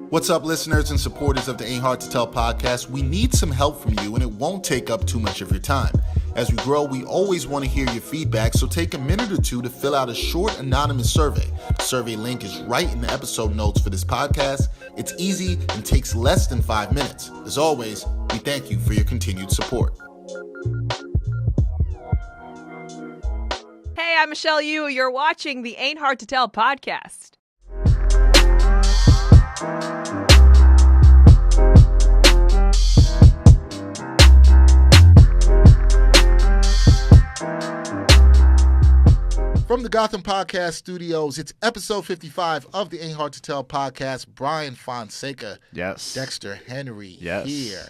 What's up, listeners and supporters of the Ain't Hard to Tell podcast? We need some help from you, and it won't take up too much of your time. As we grow, we always want to hear your feedback, so take a minute or two to fill out a short anonymous survey. The survey link is right in the episode notes for this podcast. It's easy and takes less than 5 minutes. As always, we thank you for your continued support. Hey, I'm Michelle Yu. You're watching the Ain't Hard to Tell podcast. From the Gotham Podcast Studios, it's episode 55 of the Ain't Hard to Tell podcast. Bryan Fonseca, yes, Dexter Henry, yes, here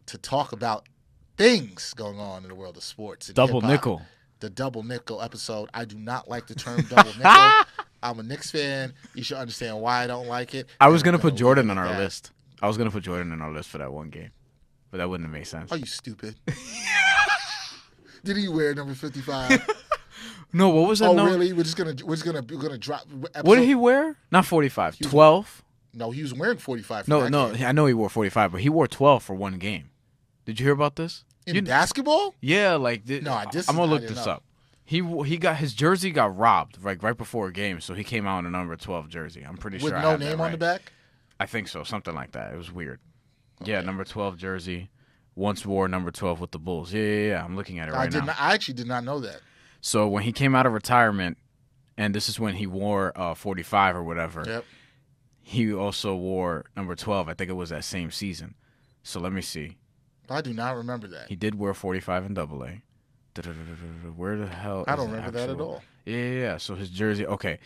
to talk about things going on in the world of sports. Double nickel. The double nickel episode. I do not like the term double nickel. I'm a Knicks fan. You should understand why I don't like it. I was going to put Jordan on our list. I was going to put Jordan on our list for that one game, but that wouldn't have made sense. Are you stupid? Did he wear number 55? No, what was that? Oh, really? We're gonna drop. Episode. What did he wear? Not 45. 12. No, he was wearing 45. No. Game. I know he wore 45, but he wore 12 for one game. Did you hear about this? In basketball? Yeah, like I'm gonna look this up. He got his jersey got robbed like right before a game, so he came out in a number 12 jersey. I'm pretty sure. With no name on the back? I think so, something like that. It was weird. Okay. Yeah, number 12 jersey. Once wore number 12 with the Bulls. Yeah. I'm looking at it right now. I actually did not know that. So when he came out of retirement, and this is when he wore 45 or whatever, yep. He also wore number 12. I think it was that same season. So let me see. I do not remember that. He did wear 45 in AA. Where the hell? I don't remember that at all. Yeah. So his jersey, okay.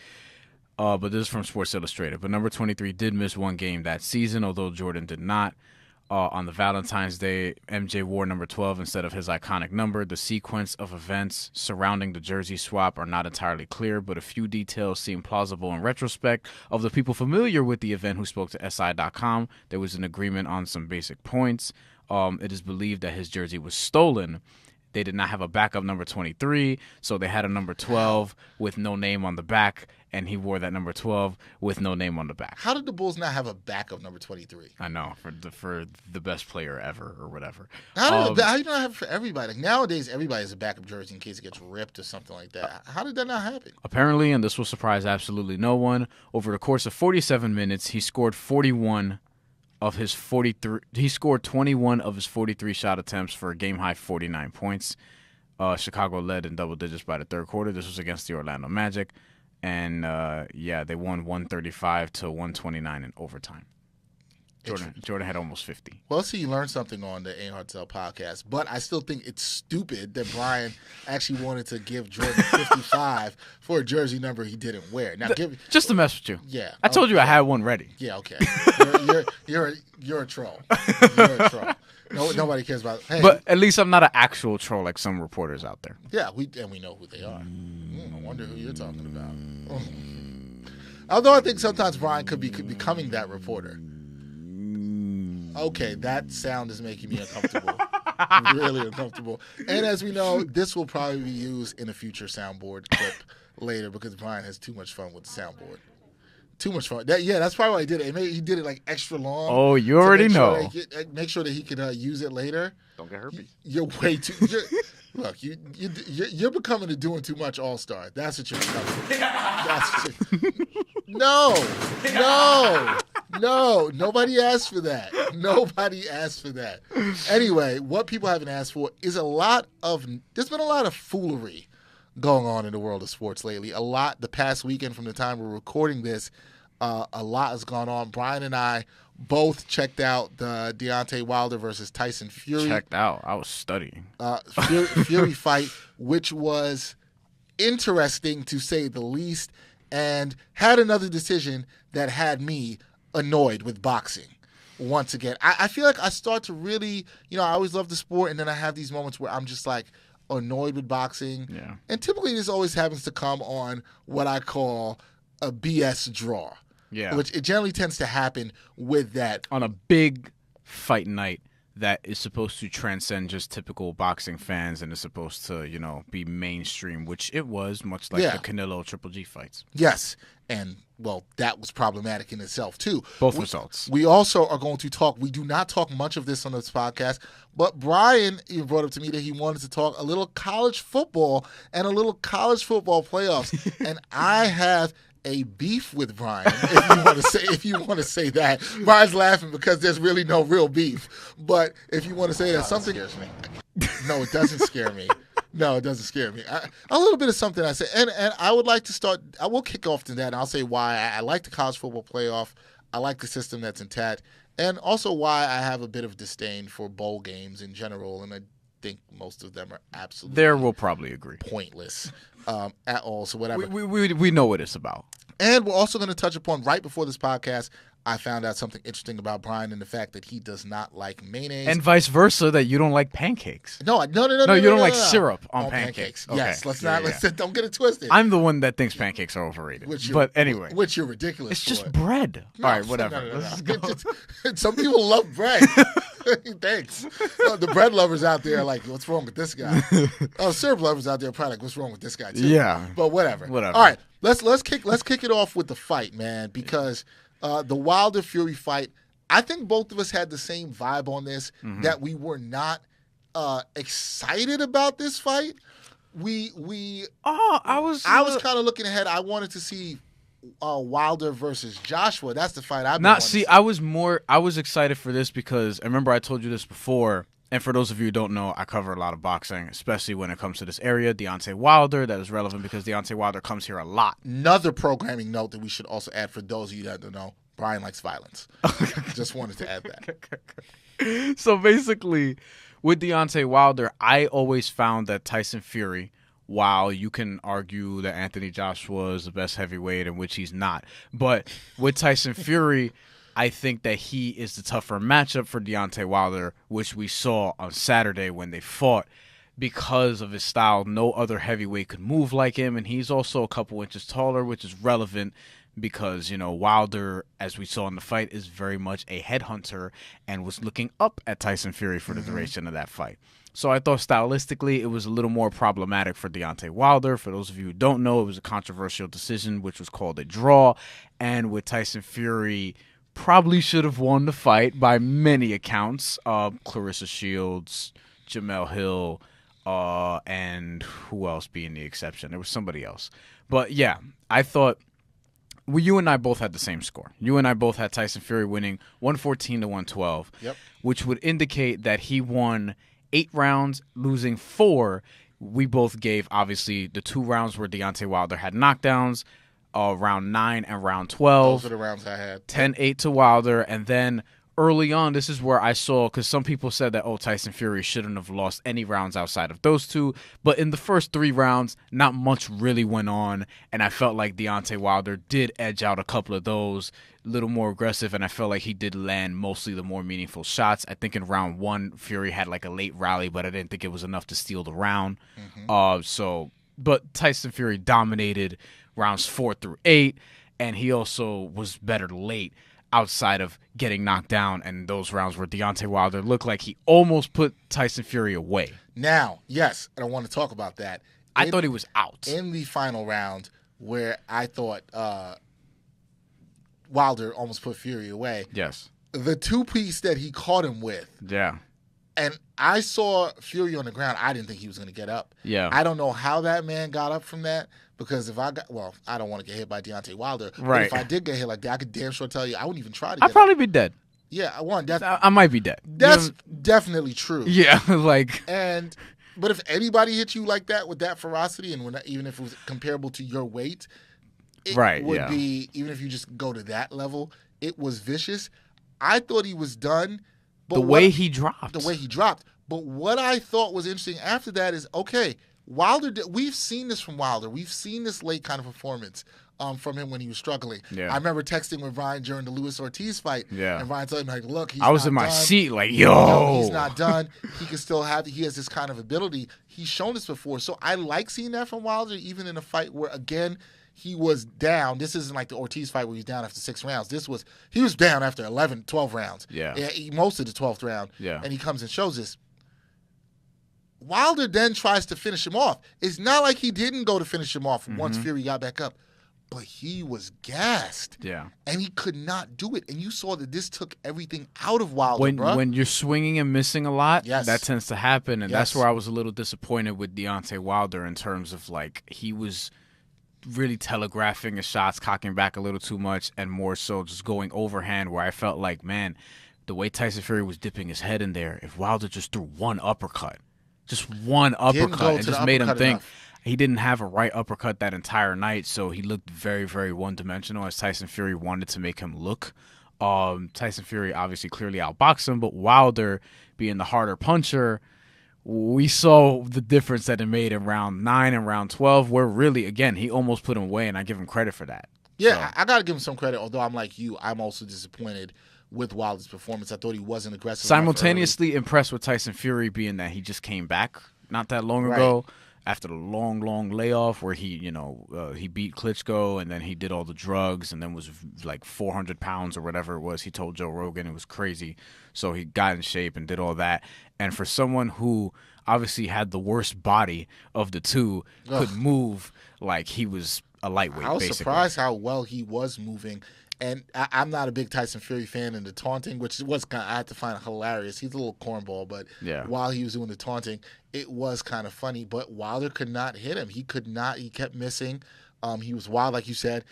But this is from Sports Illustrated. But number 23 did miss one game that season, although Jordan did not. On the Valentine's Day, MJ wore number 12 instead of his iconic number. The sequence of events surrounding the jersey swap are not entirely clear, but a few details seem plausible in retrospect. Of the people familiar with the event who spoke to SI.com, there was an agreement on some basic points. It is believed that his jersey was stolen. They did not have a backup number 23, so they had a number 12 with no name on the back, and he wore that number 12 with no name on the back. How did the Bulls not have a backup number 23? I know, for the best player ever or whatever. How do you not have it for everybody? Like nowadays, everybody has a backup jersey in case it gets ripped or something like that. How did that not happen? Apparently, and this will surprise absolutely no one, over the course of 47 minutes, he scored 41 of his 43. He scored 21 of his 43 shot attempts for a game-high 49 points. Chicago led in double digits by the third quarter. This was against the Orlando Magic. And, they won 135 to 129 in overtime. Jordan had almost 50. Well, see, you learned something on the Ain't Hard to Tell podcast, but I still think it's stupid that Bryan actually wanted to give Jordan 55 for a jersey number he didn't wear. Now, just to mess with you. Yeah. I told you I had one ready. Yeah, okay. You're a troll. You're a troll. No, nobody cares about. Hey, but at least I'm not an actual troll like some reporters out there. Yeah, we know who they are. I wonder who you're talking about. Although I think sometimes Bryan could be becoming that reporter. Okay, that sound is making me uncomfortable. Really uncomfortable. And as we know, this will probably be used in a future soundboard clip later because Bryan has too much fun with the soundboard. Too much fun. That's probably why he did it. He did it like extra long. Oh, you already know. Make sure that he could use it later. Don't get herpes. You're way too. Look, you're becoming a doing too much all-star. That's what you're becoming. No. Nobody asked for that. Nobody asked for that. Anyway, what people haven't asked for is there's been a lot of foolery going on in the world of sports lately. A lot the past weekend from the time we're recording this, a lot has gone on. Bryan and I both checked out the Deontay Wilder versus Tyson Fury. Checked out. I was studying. Fury fight, which was interesting to say the least, and had another decision that had me annoyed with boxing once again. I feel like I start to really, I always love the sport, and then I have these moments where I'm just like annoyed with boxing. Yeah. And typically this always happens to come on what I call a BS draw. Yeah. Which it generally tends to happen with that. On a big fight night that is supposed to transcend just typical boxing fans and is supposed to, be mainstream, which it was, much like the Canelo Triple G fights. Yes. And, well, that was problematic in itself, too. Both results. We also are going to talk, we do not talk much of this on this podcast, but Bryan brought up to me that he wanted to talk a little college football and a little college football playoffs. And I have a beef with Bryan, if you want to say that. Bryan's laughing because there's really no real beef. But if you want to say that something scares me. No, it doesn't scare me. No, it doesn't scare me. A little bit of something I say. And I would like to start, I will kick off to that, and I'll say why I like the college football playoff. I like the system that's intact. And also why I have a bit of disdain for bowl games in general. And I think most of them are absolutely There we'll probably agree. Pointless at all. So whatever. We know what it's about. And we're also going to touch upon, right before this podcast, I found out something interesting about Bryan and the fact that he does not like mayonnaise. And vice versa, that you don't like pancakes. No, you don't like syrup on pancakes. Okay. Yes, don't get it twisted. I'm the one that thinks pancakes are overrated. But anyway. Which you're ridiculous It's for. just bread. No, all right, whatever. No. Some people love bread. Thanks. The bread lovers out there are like, what's wrong with this guy? Syrup lovers out there are probably like, what's wrong with this guy too? Yeah. But whatever. All right, let's kick it off with the fight, man, because the Wilder Fury fight, I think both of us had the same vibe on this, that we were not excited about this fight. I was kind of looking ahead. I wanted to see Wilder versus Joshua. That's the fight I've been not see. I was excited for this because I remember I told you this before. And for those of you who don't know, I cover a lot of boxing, especially when it comes to this area. Deontay Wilder, that is relevant because Deontay Wilder comes here a lot. Another programming note that we should also add for those of you that don't know, Bryan likes violence. Just wanted to add that. So basically, with Deontay Wilder, I always found that Tyson Fury, while you can argue that Anthony Joshua is the best heavyweight, in which he's not, but with Tyson Fury, I think that he is the tougher matchup for Deontay Wilder, which we saw on Saturday when they fought. Because of his style, no other heavyweight could move like him, and he's also a couple inches taller, which is relevant because, Wilder, as we saw in the fight, is very much a headhunter and was looking up at Tyson Fury for the duration of that fight. So I thought stylistically it was a little more problematic for Deontay Wilder. For those of you who don't know, it was a controversial decision, which was called a draw, and with Tyson Fury probably should have won the fight by many accounts. Clarissa Shields, Jamel Hill, and who else being the exception? There was somebody else. But yeah, I thought you and I both had the same score. You and I both had Tyson Fury winning 114 to 112, which would indicate that he won 8 rounds, losing 4. We both gave, obviously, the 2 rounds where Deontay Wilder had knockdowns, round 9 and round 12. Those are the rounds I had. 10-8 to Wilder. And then early on, this is where I saw, because some people said that, Tyson Fury shouldn't have lost any rounds outside of those 2. But in the first 3 rounds, not much really went on. And I felt like Deontay Wilder did edge out a couple of those, a little more aggressive. And I felt like he did land mostly the more meaningful shots. I think in round 1, Fury had like a late rally, but I didn't think it was enough to steal the round. But Tyson Fury dominated rounds 4 through 8, and he also was better late outside of getting knocked down, and those rounds where Deontay Wilder looked like he almost put Tyson Fury away. Now, yes, and I want to talk about that. I thought he was out. In the final round where I thought Wilder almost put Fury away. Yes. The 2-piece that he caught him with. Yeah. And I saw Fury on the ground. I didn't think he was going to get up. Yeah. I don't know how that man got up from that. Because if I don't want to get hit by Deontay Wilder. Right. But if I did get hit like that, I could damn sure tell you I wouldn't even try to get I'd probably be dead. Yeah, I might be dead. That's definitely true. Yeah, but if anybody hit you like that with that ferocity, and even if it was comparable to your weight, it would be, even if you just go to that level, it was vicious. I thought he was done. But the way he dropped. But what I thought was interesting after that is, okay, Wilder, we've seen this from Wilder. We've seen this late kind of performance from him when he was struggling. Yeah. I remember texting with Bryan during the Luis Ortiz fight. Yeah. And Bryan told him, like, look, I was in my seat like, yo. He's not done. He has this kind of ability. He's shown this before. So I like seeing that from Wilder, even in a fight where, again, he was down. This isn't like the Ortiz fight where he's down after 6 rounds. He was down after 11, 12 rounds. Yeah. Most of the 12th round. Yeah. And he comes and shows this. Wilder then tries to finish him off. It's not like he didn't go to finish him off once Fury got back up. But he was gassed. Yeah. And he could not do it. And you saw that this took everything out of Wilder, when you're swinging and missing a lot, yes. that tends to happen. And that's Yes. where I was a little disappointed with Deontay Wilder in terms of, like, he was really telegraphing his shots, cocking back a little too much, and more so just going overhand, where I felt like, man, the way Tyson Fury was dipping his head in there, if Wilder just threw one uppercut, and just made him think. Enough. He didn't have a right uppercut that entire night, so he looked very, very one-dimensional, as Tyson Fury wanted to make him look. Tyson Fury obviously clearly outboxed him, but Wilder, being the harder puncher, we saw the difference that it made in round 9 and round 12, where really, again, he almost put him away, and I give him credit for that. Yeah, I got to give him some credit, although I'm like you. I'm also disappointed with Wilder's performance. I thought he wasn't aggressive enough Simultaneously impressed with Tyson Fury, being that he just came back not that long ago. After the long layoff where he beat Klitschko and then he did all the drugs and then was like 400 pounds or whatever it was. He told Joe Rogan it was crazy. So he got in shape and did all that. And for someone who obviously had the worst body of the two, could move like he was a lightweight, I was basically. surprised how well he was moving. And I'm not a big Tyson Fury fan, and the taunting, which was kind of, I had to find hilarious. He's a little cornball, but while he was doing the taunting, it was kind of funny. But Wilder could not hit him. He could not. He kept missing. He was wild, like you said,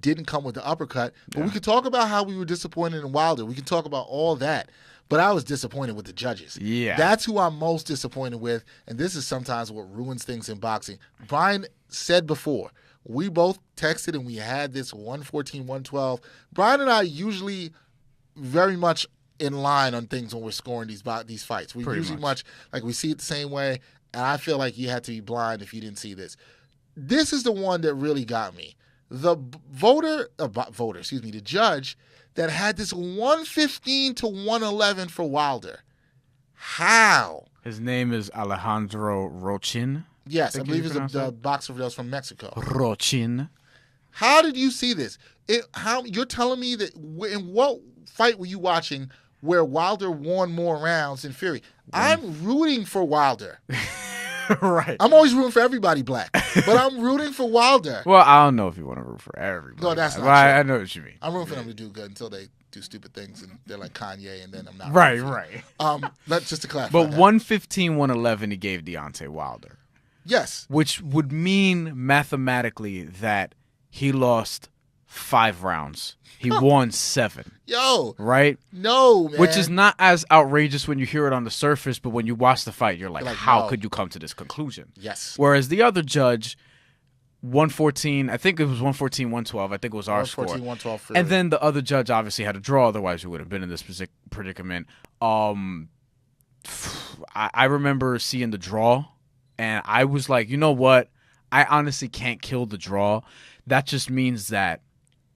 didn't come with the uppercut. But we could talk about how we were disappointed in Wilder. We can talk about all that. But I was disappointed with the judges. Yeah. That's who I'm most disappointed with, and this is sometimes what ruins things in boxing. Bryan said before, we both texted and we had this 114, 112. Bryan and I usually very much in line on things when we're scoring these fights. We usually much like we see it the same way, and I feel like you had to be blind if you didn't see this. This is the one that really got me. The the judge that had this 115 to 111 for Wilder. How? His name is Alejandro Rochin. Yes, I believe he's the boxer that was from Mexico. Rochin. How did you see this? You're telling me that in what fight were you watching where Wilder won more rounds than Fury? I'm rooting for Wilder. Right. I'm always rooting for everybody black, but I'm rooting for Wilder. Well, I don't know if you want to root for everybody. No, that's not true. I know what you mean. I'm rooting for them to do good until they do stupid things and they're like Kanye, and then I'm not. Right. That's just to clarify. But that. 115, 111 he gave Deontay Wilder. Yes. Which would mean mathematically that he lost 5 rounds. He won 7. Yo. Right? No, man. Which is not as outrageous when you hear it on the surface, but when you watch the fight, you're like how could you come to this conclusion? Yes. Whereas the other judge, 114, I think it was 114, 112. I think it was our 114, score. 112 for and then the other judge obviously had a draw, otherwise we would have been in this predicament. I remember seeing the draw, and I was like, you know what? I honestly can't kill the draw. That just means that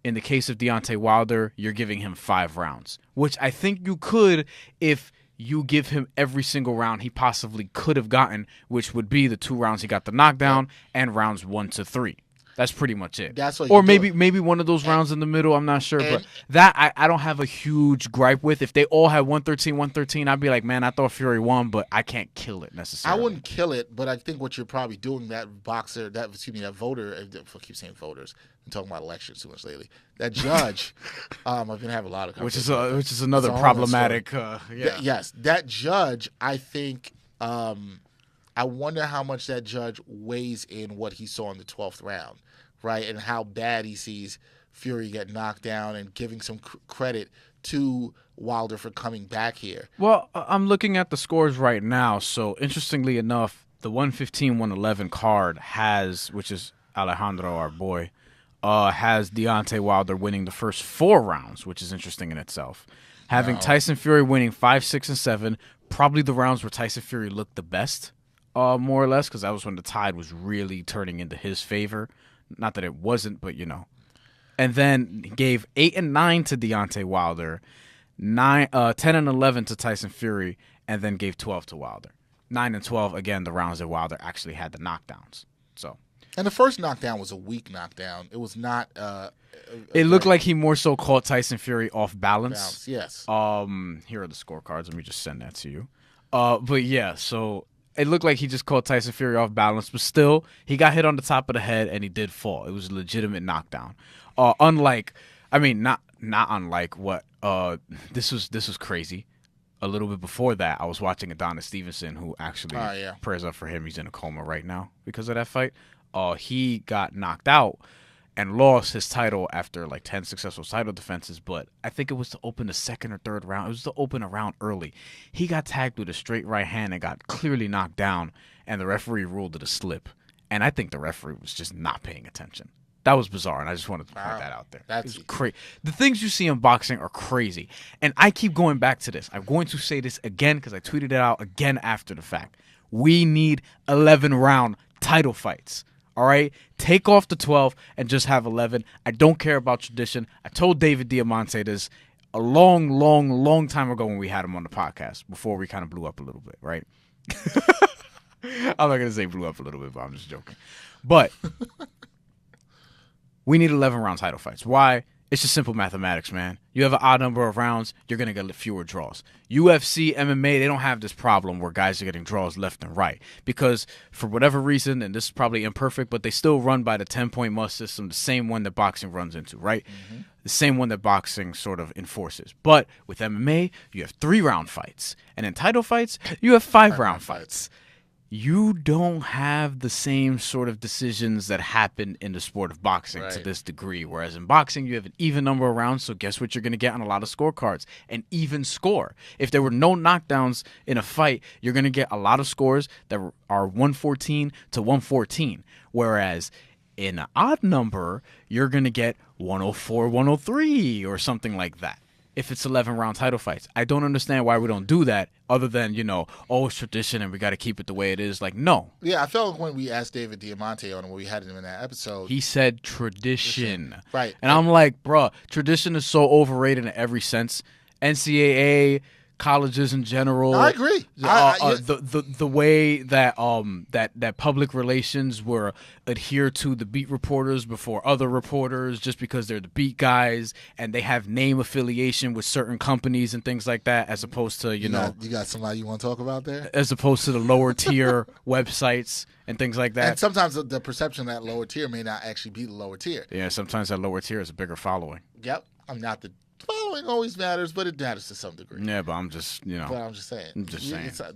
in the case of Deontay Wilder, you're giving him 5 rounds, which I think you could if you give him every single round he possibly could have gotten, which would be the 2 rounds he got the knockdown and rounds 1 to 3. That's pretty much it. That's what or you maybe one of those rounds in the middle. I'm not sure, but that I don't have a huge gripe with. If they all had 113, I'd be like, man, I thought Fury won, but I can't kill it necessarily. I wouldn't kill it, but I think what you're probably doing, that voter. I keep saying voters. I'm talking about elections too much lately. That judge, I've been having a lot of conversations. Which is another problematic. Yes, that judge. I think. I wonder how much that judge weighs in what he saw in the 12th round, right? And how bad he sees Fury get knocked down, and giving some credit to Wilder for coming back here. Well, I'm looking at the scores right now. So interestingly enough, the 115-111 card has, which is Alejandro, our boy, has Deontay Wilder winning the first 4 rounds, which is interesting in itself. Having Tyson Fury winning 5, 6, and 7, probably the rounds where Tyson Fury looked the best. More or less, because that was when the tide was really turning into his favor. Not that it wasn't, but you know. And then gave 8 and 9 to Deontay Wilder, 10 and 11 to Tyson Fury, and then gave 12 to Wilder. 9 and 12, again, the rounds that Wilder actually had the knockdowns. So And the first knockdown was a weak knockdown. It was not. It looked like he more so caught Tyson Fury off balance. Yes. Here are the scorecards. Let me just send that to you. But yeah, so it looked like he just caught Tyson Fury off balance, but still, he got hit on the top of the head and he did fall. It was a legitimate knockdown. Not unlike what. This was crazy. A little bit before that, I was watching Adonis Stevenson, who actually prayers up for him. He's in a coma right now because of that fight. He got knocked out and lost his title after like 10 successful title defenses, but I think it was to open the second or third round. It was to open a round early. He got tagged with a straight right hand and got clearly knocked down, and the referee ruled it a slip. And I think the referee was just not paying attention. That was bizarre, and I just wanted to point that out there. That's crazy. The things you see in boxing are crazy, and I keep going back to this. I'm going to say this again because I tweeted it out again after the fact. We need 11-round title fights. All right? Take off the 12 and just have 11. I don't care about tradition. I told David Diamante this a long time ago when we had him on the podcast, before we kind of blew up a little bit, right? I'm not going to say blew up a little bit, but I'm just joking. But we need 11-round title fights. Why? It's just simple mathematics, man. You have an odd number of rounds, you're going to get fewer draws. UFC, MMA, they don't have this problem where guys are getting draws left and right. Because for whatever reason, and this is probably imperfect, but they still run by the 10-point must system, the same one that boxing runs into, right? Mm-hmm. The same one that boxing sort of enforces. But with MMA, you have 3-round fights. And in title fights, you have 5-round fights. You don't have the same sort of decisions that happen in the sport of boxing to this degree. Whereas in boxing, you have an even number of rounds, so guess what you're going to get on a lot of scorecards? An even score. If there were no knockdowns in a fight, you're going to get a lot of scores that are 114 to 114. Whereas in an odd number, you're going to get 104, 103 or something like that. If it's 11-round title fights. I don't understand why we don't do that other than, it's tradition and we got to keep it the way it is. Like, no. Yeah, I felt like when we asked David Diamante on when we had him in that episode. He said tradition. Right. And I'm like, bruh, tradition is so overrated in every sense. NCAA, colleges in general. I agree. The way that that public relations were adhere to the beat reporters before other reporters just because they're the beat guys and they have name affiliation with certain companies and things like that, as opposed to you got somebody you want to talk about there, as opposed to the lower tier websites and things like that. And sometimes the perception that lower tier may not actually be the lower tier. Yeah, sometimes that lower tier is a bigger following. Yep, I'm not the. Following always matters, but it matters to some degree. Yeah, but I'm just, But I'm just saying.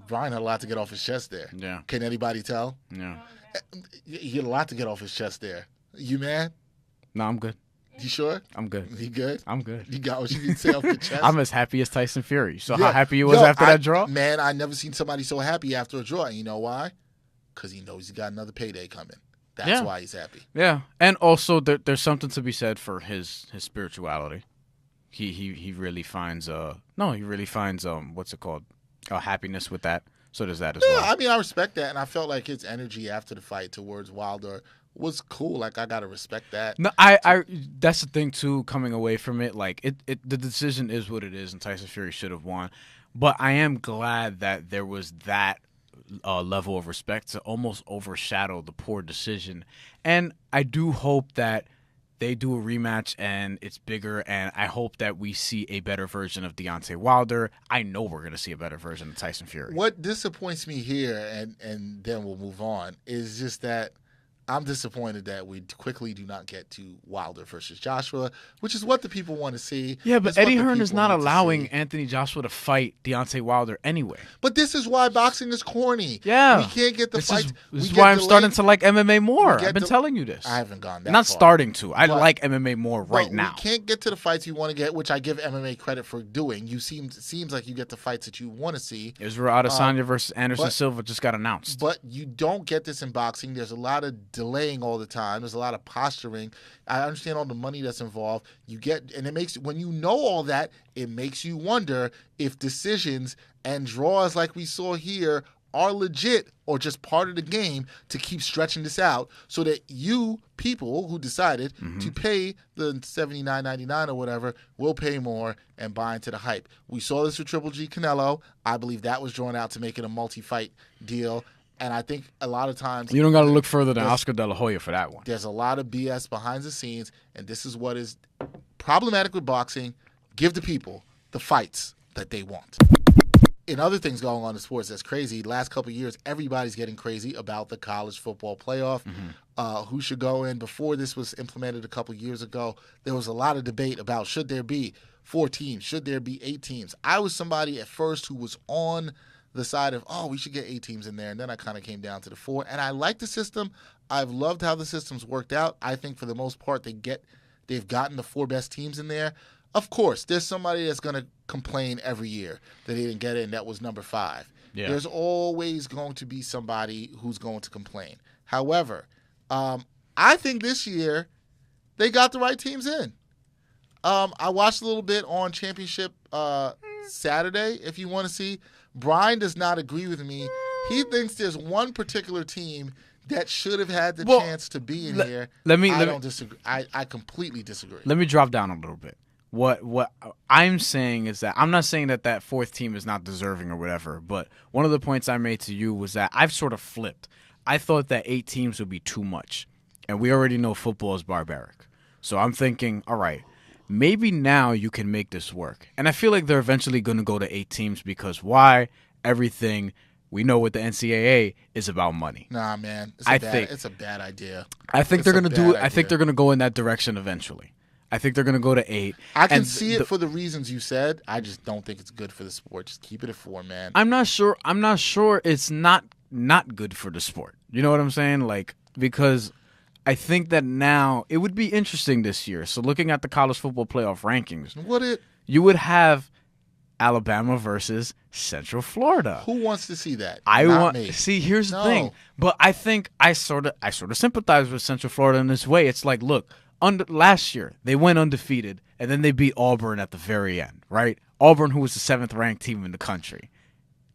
Bryan had a lot to get off his chest there. Yeah. Can anybody tell? Yeah. He had a lot to get off his chest there. You mad? No, I'm good. You sure? I'm good. You good? I'm good. You got what you need to say off your chest? I'm as happy as Tyson Fury. So how happy you was after that draw? Man, I never seen somebody so happy after a draw. And you know why? Because he knows he got another payday coming. That's why he's happy. Yeah. And also there's something to be said for his spirituality. He really finds what's it called, happiness with that. So there's that as well. I mean, I respect that, and I felt like his energy after the fight towards Wilder was cool. Like, I gotta respect that. No, I that's the thing too. Coming away from it, like the decision is what it is, and Tyson Fury should have won. But I am glad that there was that level of respect to almost overshadow the poor decision, and I do hope that they do a rematch and it's bigger, and I hope that we see a better version of Deontay Wilder. I know we're going to see a better version of Tyson Fury. What disappoints me here, and then we'll move on, is just that I'm disappointed that we quickly do not get to Wilder versus Joshua, which is what the people want to see. Yeah, but Eddie Hearn is not allowing Anthony Joshua to fight Deontay Wilder anyway. But this is why boxing is corny. Yeah. We can't get the fight. This is why I'm starting to like MMA more. I've been telling you this. I haven't gone that Not far. Starting to. I like MMA more right now. We can't get to the fights you want to get, which I give MMA credit for doing. Seems like you get the fights that you want to see. Israel Adesanya versus Anderson Silva just got announced. But you don't get this in boxing. There's a lot of delaying all the time. There's a lot of posturing. I understand all the money that's involved. And it makes, when you know all that, it makes you wonder if decisions and draws like we saw here are legit or just part of the game to keep stretching this out so that you people who decided to pay the $79.99 or whatever will pay more and buy into the hype. We saw this with Triple G Canelo. I believe that was drawn out to make it a multi-fight deal. And I think a lot of times You don't got to look further than Oscar De La Hoya for that one. there's a lot of BS behind the scenes, and this is what is problematic with boxing. Give the people the fights that they want. In other things going on in sports that's crazy, last couple of years, everybody's getting crazy about the college football playoff, who should go in. Before this was implemented a couple of years ago, there was a lot of debate about should there be 4 teams, should there be 8 teams. I was somebody at first who was on the side of, we should get 8 teams in there, and then I kind of came down to the 4. And I like the system. I've loved how the system's worked out. I think for the most part they've gotten the 4 best teams in there. Of course, there's somebody that's going to complain every year that they didn't get in that was number 5. Yeah. There's always going to be somebody who's going to complain. However, I think this year they got the right teams in. I watched a little bit on Championship Saturday, if you want to see. Bryan does not agree with me. He thinks there's one particular team that should have had the chance to be in here. I don't disagree. I completely disagree. Let me drop down a little bit. What I'm saying is that I'm not saying that 4th team is not deserving or whatever, but one of the points I made to you was that I've sort of flipped. I thought that 8 teams would be too much, and we already know football is barbaric. So I'm thinking, all right, maybe now you can make this work. And I feel like they're eventually going to go to 8 teams because why? Everything we know with the NCAA is about money. Nah, man. It's a bad idea. I think they're going to do it. I think they're going to go in that direction eventually. I think they're going to go to 8. I can see it for the reasons you said. I just don't think it's good for the sport. Just keep it at 4, man. I'm not sure it's not good for the sport. You know what I'm saying? Like, because I think that now it would be interesting this year. So looking at the college football playoff rankings, you would have Alabama versus Central Florida. Who wants to see that? See, here's the thing. But I think I sort of sympathize with Central Florida in this way. It's like, look, last year they went undefeated and then they beat Auburn at the very end, right? Auburn, who was the 7th ranked team in the country.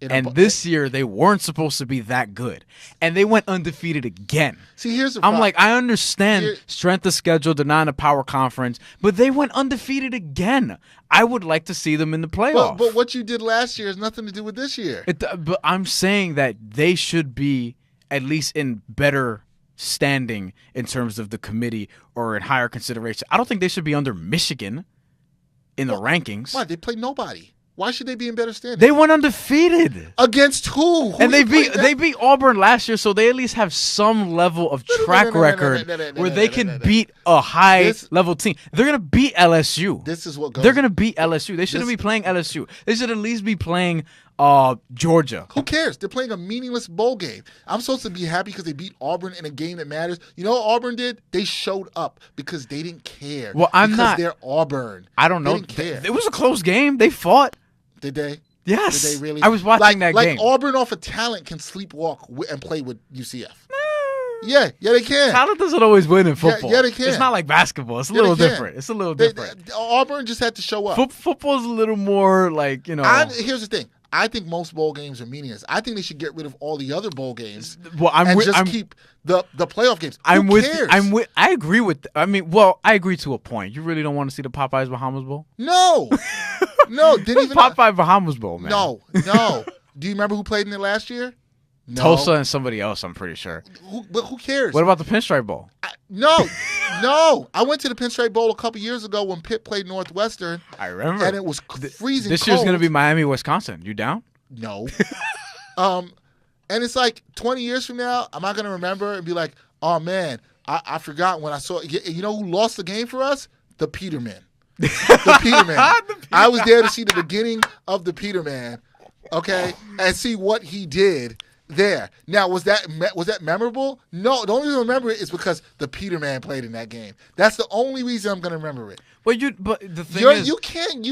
And this year, they weren't supposed to be that good. And they went undefeated again. See, here's the problem. I'm like, I understand strength of schedule, denying a power conference, but they went undefeated again. I would like to see them in the playoff. But what you did last year has nothing to do with this year. But I'm saying that they should be at least in better standing in terms of the committee or in higher consideration. I don't think they should be under Michigan in the rankings. Why? They played nobody. Why should they be in better standing? They went undefeated. Against who? And they beat Auburn last year, so they at least have some level of track record where they can beat a high-level team. They're going to beat LSU. This is what goes. They're going to beat LSU. They shouldn't be playing LSU. They should at least be playing Georgia. Who cares? They're playing a meaningless bowl game. I'm supposed to be happy because they beat Auburn in a game that matters. You know what Auburn did? They showed up because they didn't care. Well, because they're Auburn. I don't know. They didn't care. It was a close game. They fought. Did they? Yes. Did they really? I was watching that game. Like Auburn off of talent can sleepwalk and play with UCF. Yeah, they can. Talent doesn't always win in football. Yeah, they can. It's not like basketball. It's a little different. It's a little different. Auburn just had to show up. Football's a little more like, you know. Here's the thing. I think most bowl games are meaningless. I think they should get rid of all the other bowl games and keep the playoff games. Who cares? I agree with. I agree to a point. You really don't want to see the Popeyes Bahamas Bowl? No, no. Didn't even Popeye Bahamas Bowl, man. No. Do you remember who played in it last year? No. Tulsa and somebody else, I'm pretty sure. But who cares? What about the Pinstripe Bowl? No. I went to the Pinstripe Bowl a couple years ago when Pitt played Northwestern. I remember. And it was freezing This year's going to be Miami, Wisconsin. You down? No. And it's like 20 years from now, am I going to remember and be like, oh, man, I forgot when I saw – you know who lost the game for us? The Peterman. The Peterman. I was there to see the beginning of the Peterman, okay, and see what he did there. Now, was that memorable? No, the only reason I remember it is because the Peterman played in that game. That's the only reason I'm going to remember it. But the thing is, you can't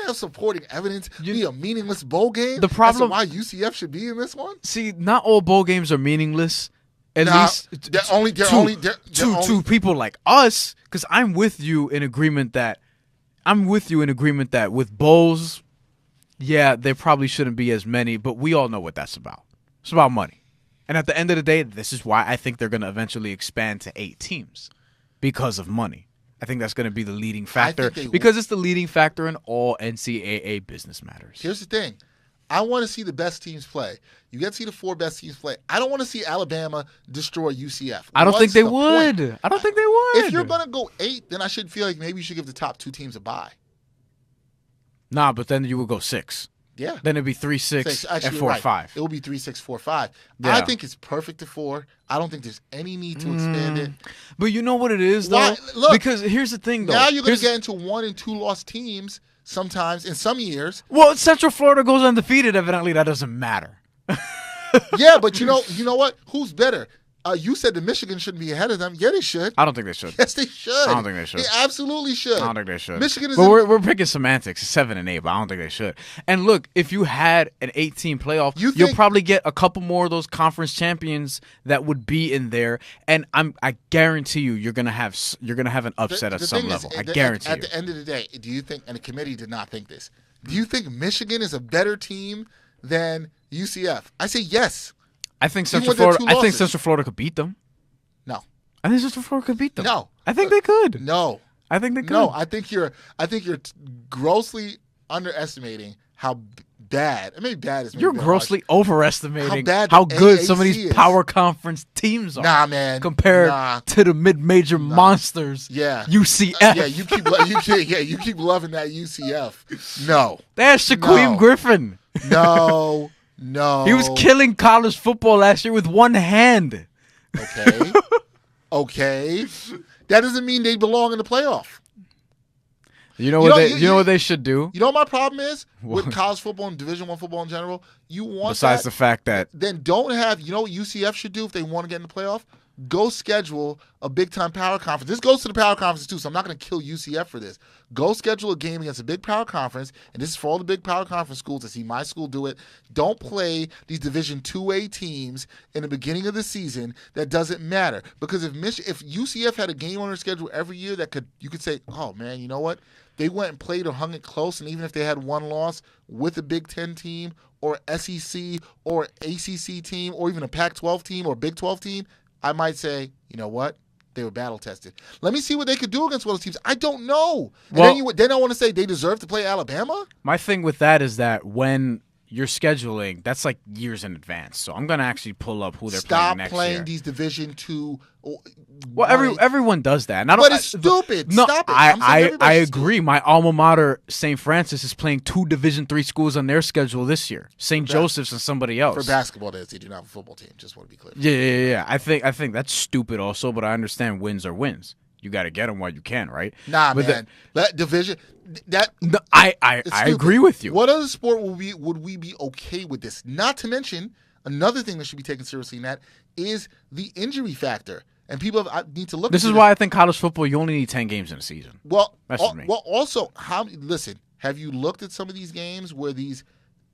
have supporting evidence be a meaningless bowl game. The problem why UCF should be in this one. See, not all bowl games are meaningless. At least to people like us, because I'm with you in agreement that with bowls, yeah, there probably shouldn't be as many, but we all know what that's about. It's about money. And at the end of the day, this is why I think they're going to eventually expand to 8 teams, because of money. I think that's going to be the leading factor, because it's the leading factor in all NCAA business matters. Here's the thing. I want to see the best teams play. You get to see the 4 best teams play. I don't want to see Alabama destroy UCF. I don't think they would. Point? I don't think they would. If you're going to go 8, then I should feel like maybe you should give the top 2 teams a bye. Nah, but then you would go 6. Yeah. Then it'd be 3-6 and 4-5. It will be 3-6, 4-5. Yeah. I think it's perfect to 4. I don't think there's any need to expand it. But you know what it is, though? Why? Look, because here's the thing, though. Now you're going to get into 1 and 2 loss teams sometimes in some years. Well, Central Florida goes undefeated. Evidently, that doesn't matter. Yeah, but you know what? Who's better? You said that Michigan shouldn't be ahead of them. Yeah, they should. I don't think they should. Yes, they should. I don't think they should. They absolutely should. I don't think they should. Michigan is. But we're picking semantics, 7 and 8, but I don't think they should. And look, if you had an 18 playoff, you'll probably get a couple more of those conference champions that would be in there. And I guarantee you're gonna have an upset at some level. I guarantee. At the end of the day, do you think? And the committee did not think this. Do you think Michigan is a better team than UCF? I say yes. I think Central Florida could beat them. No. I think Central Florida could beat them. No. I think they could. No. I think they could. No, I think you're grossly underestimating how bad. I mean, bad is maybe you're grossly overestimating how good AAC some of these power conference teams are. Nah, man. Compared to the mid-major monsters. Yeah. UCF. Yeah, you keep loving that UCF. No. They had Shaquem Griffin. No. He was killing college football last year with one hand. Okay. That doesn't mean they belong in the playoff. You know what they should do? You know what my problem is with college football and Division I football in general? You want besides the fact that then don't have, you know what UCF should do if they want to get in the playoff? Go schedule a big-time power conference. This goes to the power conference, too, so I'm not going to kill UCF for this. Go schedule a game against a big power conference, and this is for all the big power conference schools to see my school do it. Don't play these Division IIA teams in the beginning of the season. That doesn't matter. Because if UCF had a game on their schedule every year you could say, oh, man, you know what? They went and played or hung it close, and even if they had one loss with a Big Ten team or SEC or ACC team or even a Pac-12 team or Big 12 team, I might say, you know what? They were battle tested. Let me see what they could do against one of those teams. I don't know. And then I want to say they deserve to play Alabama? My thing with that is that when you're scheduling, that's like years in advance. So I'm going to actually pull up who they're playing next year. Stop playing these Division II. Well, everyone does that. And but it's stupid. No, Stop it. I agree. My alma mater, St. Francis, is playing 2 Division III schools on their schedule this year. St. Joseph's and somebody else. For basketball, they do not have a football team. Just want to be clear. Yeah. I think that's stupid also, but I understand wins are wins. You got to get them while you can, right? Nah, but man. That division, I agree with you. What other sport would we be okay with this? Not to mention, another thing that should be taken seriously in that is the injury factor. And people need to look. This is why I think college football, you only need 10 games in a season. Well, that's just me. Well, also, listen, have you looked at some of these games where these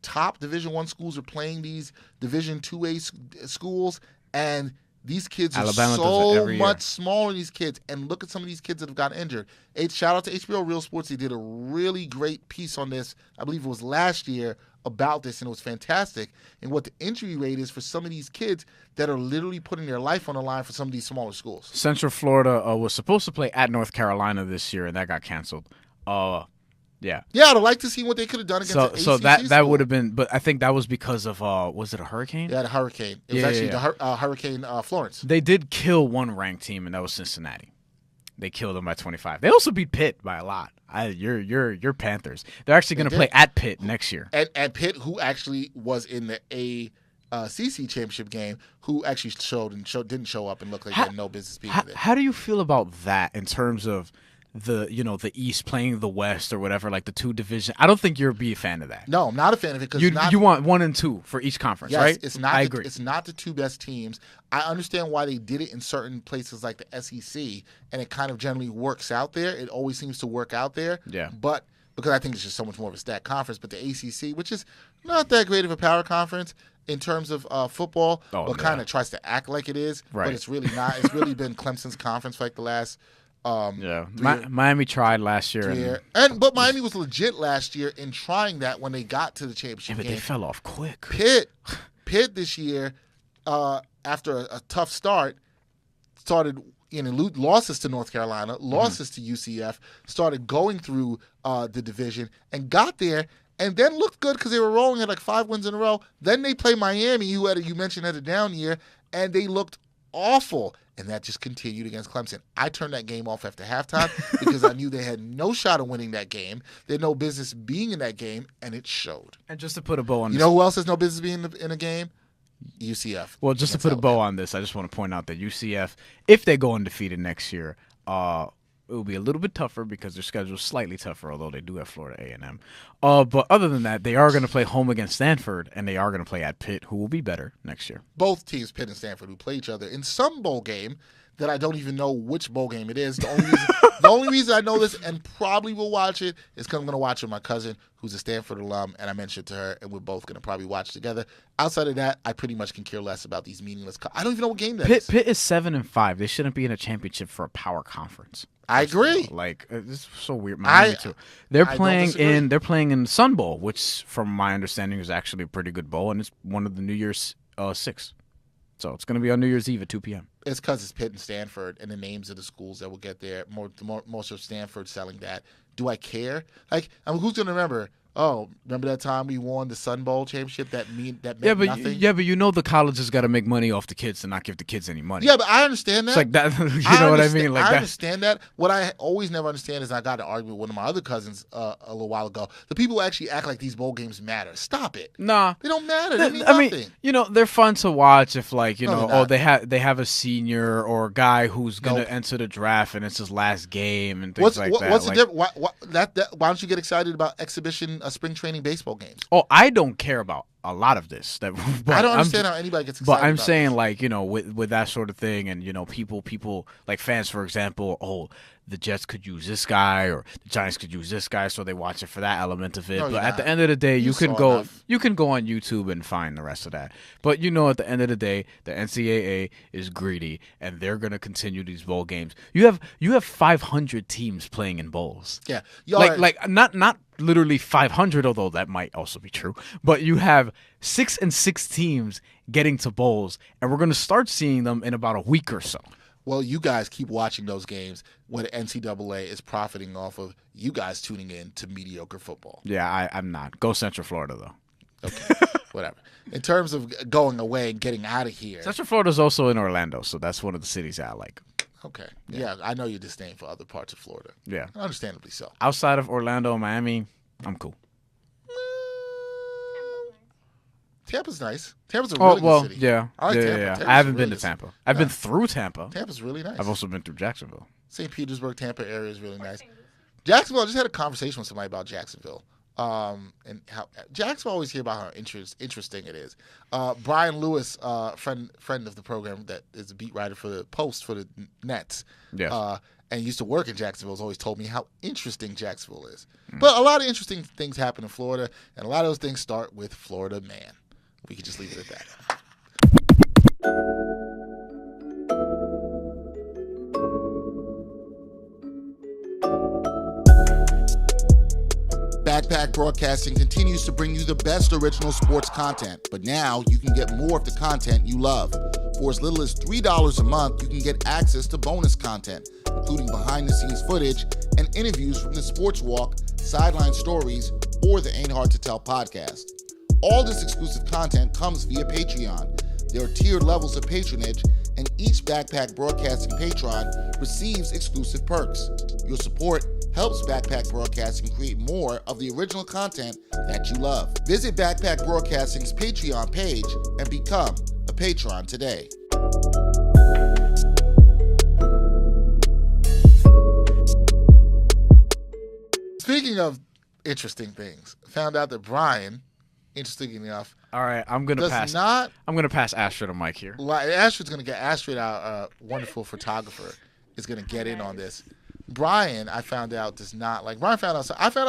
top Division I schools are playing these Division IIA schools, and these kids are so much smaller, these kids, and look at some of these kids that have gotten injured. Shout out to HBO Real Sports. They did a really great piece on this, I believe it was last year, about this, and it was fantastic. And what the injury rate is for some of these kids that are literally putting their life on the line for some of these smaller schools. Central Florida was supposed to play at North Carolina this year, and that got canceled. Yeah, I'd like to see what they could have done against the ACC so that would have been, but I think that was because of was it a hurricane? Yeah, the hurricane. It was actually the Hurricane Florence. They did kill one ranked team, and that was Cincinnati. They killed them by 25. They also beat Pitt by a lot. You're Panthers. They're actually going to play at Pitt next year. At Pitt, who actually was in the ACC championship game, who actually didn't show up and looked like they had no business being there. How do you feel about that in terms of the East playing the West or whatever, like the 2 divisions? I don't think you'll be a fan of that. No, I'm not a fan of it because you want 1 and 2 for each conference, right? I agree. It's not the 2 best teams. I understand why they did it in certain places like the SEC, and it kind of generally works out there. It always seems to work out there. Yeah. But because I think it's just so much more of a stacked conference. But the ACC, which is not that great of a power conference in terms of football, kind of tries to act like it is, but it's really not. It's really been Clemson's conference for like the last. Miami tried last year, but Miami was legit last year in trying that when they got to the championship game. They fell off quick. Pitt this year, after a tough start, started losses to North Carolina, losses to UCF, started going through the division and got there, and then looked good because they were rolling at like 5 wins in a row. Then they play Miami, who you mentioned had a down year, and they looked awful. And that just continued against Clemson. I turned that game off after halftime because I knew they had no shot of winning that game. They had no business being in that game, and it showed. And just to put a bow on You know who else has no business being in a game? UCF. Well, just to put a bow on this, I just want to point out that UCF, if they go undefeated next year, it will be a little bit tougher because their schedule is slightly tougher, although they do have Florida A&M. But other than that, they are going to play home against Stanford, and they are going to play at Pitt, who will be better next year. Both teams, Pitt and Stanford, who play each other in some bowl game that I don't even know which bowl game it is. The only reason I know this and probably will watch it is because I'm going to watch it with my cousin, who's a Stanford alum, and I mentioned it to her, and we're both going to probably watch together. Outside of that, I pretty much can care less about these meaningless. I don't even know what game that is. Pitt is 7-5. They shouldn't be in a championship for a power conference. I agree. Like, it's so weird. Miami too. They're playing in Sun Bowl, which, from my understanding, is actually a pretty good bowl, and it's one of the New Year's 6. So it's going to be on New Year's Eve at 2 p.m. It's because it's Pitt and Stanford and the names of the schools that will get there. Most of Stanford selling that. Do I care? Like, I mean, who's going to remember? Oh, remember that time we won the Sun Bowl championship? That meant nothing. Yeah, but you know the colleges got to make money off the kids and not give the kids any money. Yeah, but I understand that. It's like that. You know what I mean? Like I understand that. What I always never understand is I got to argue with one of my other cousins a little while ago. The people who actually act like these bowl games matter. Stop it. Nah, they don't matter. They mean nothing. Mean, you know, they're fun to watch if, like, you no, know, they have a senior or a guy who's gonna enter the draft and it's his last game and things like that. What's the difference? Why don't you get excited about exhibition spring training baseball games? Oh, I don't care about a lot of this. I don't understand how anybody gets excited. But I'm about saying, this. like, you know, with that sort of thing, and, you know, people like fans, for example, oh, the Jets could use this guy or the Giants could use this guy, so they watch it for that element of it. But at the end of the day, you can go on YouTube and find the rest of that. But, you know, at the end of the day, the NCAA is greedy, and they're going to continue these bowl games. You have 500 teams playing in bowls. Yeah, not literally 500, although that might also be true. But you have 6 and 6 teams getting to bowls, and we're going to start seeing them in about a week or so. Well, you guys keep watching those games when the NCAA is profiting off of you guys tuning in to mediocre football. Yeah, I'm not. Go Central Florida, though. Okay, whatever. In terms of going away and getting out of here. Central Florida's also in Orlando, so that's one of the cities I like. Okay. Yeah, I know your disdain for other parts of Florida. Yeah. Understandably so. Outside of Orlando and Miami, I'm cool. Tampa's nice. Tampa's a really good city. Yeah. I like Tampa. Yeah. I haven't been to Tampa. I've been through Tampa. Tampa's really nice. I've also been through Jacksonville. St. Petersburg, Tampa area is really nice. Jacksonville, I just had a conversation with somebody about Jacksonville. And how Jacksonville, always hear about how interesting it is. Bryan Lewis, friend of the program that is a beat writer for the Post for the Nets. Yes. And used to work in Jacksonville, has always told me how interesting Jacksonville is. But a lot of interesting things happen in Florida, and a lot of those things start with Florida Man. We could just leave it at that. Backpack Broadcasting continues to bring you the best original sports content, but now you can get more of the content you love. For as little as $3 a month, you can get access to bonus content, including behind-the-scenes footage and interviews from the Sports Walk, Sideline Stories, or the Ain't Hard to Tell podcast. All this exclusive content comes via Patreon. There are tiered levels of patronage, and each Backpack Broadcasting patron receives exclusive perks. Your support helps Backpack Broadcasting create more of the original content that you love. Visit Backpack Broadcasting's Patreon page and become a patron today. Speaking of interesting things, found out that Bryan, interesting enough, all right, I'm gonna pass Astrid a mic here. Astrid's gonna get our wonderful photographer is gonna get in on this. Bryan, I found out, does not like. I found out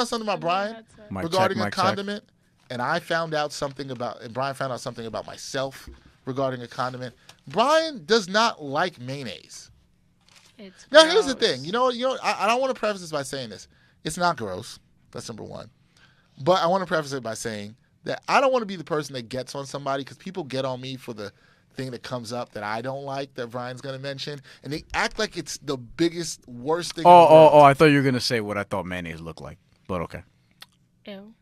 something about Bryan regarding a condiment, and I found out something about. And Bryan found out something about myself regarding a condiment. Bryan does not like mayonnaise. Now here's the thing. You know. I don't want to preface this by saying this. It's not gross. That's number one. But I want to preface it by saying that I don't want to be the person that gets on somebody, because people get on me for the thing that comes up that I don't like that Brian's going to mention, and they act like it's the biggest, worst thing in the world. I thought you were going to say what I thought mayonnaise looked like, but okay. Ew.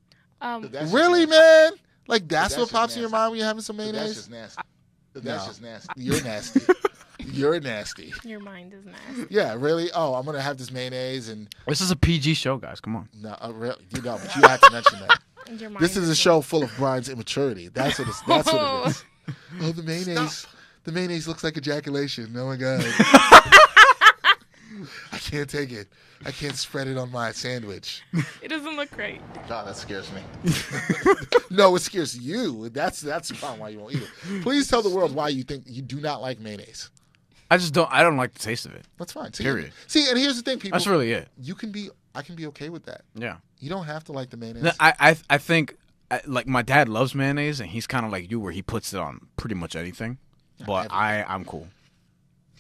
Really, man? Like, that's what just pops in your nasty. mind when you're having some That's mayonnaise? just nasty. That's No. just nasty. You're nasty. You're nasty. Your mind is nasty. Yeah, really? Oh, I'm going to have this mayonnaise and... This is a PG show, guys. Come on. No, really, you know, but you have to mention that. Your mind This is a show full of Brian's immaturity. That's what it is. Oh, the mayonnaise. Stop. The mayonnaise looks like ejaculation. Oh, my God. I can't take it. I can't spread it on my sandwich. It doesn't look great. God, that scares me. No, it scares you. That's the problem why you won't eat it. Please tell the world why you think you do not like mayonnaise. I don't like the taste of it. That's fine. Period. See, and here's the thing, people. That's really it. I can be okay with that. Yeah. You don't have to like the mayonnaise. No, I think like my dad loves mayonnaise, and he's kind of like you, where he puts it on pretty much anything. But I'm cool.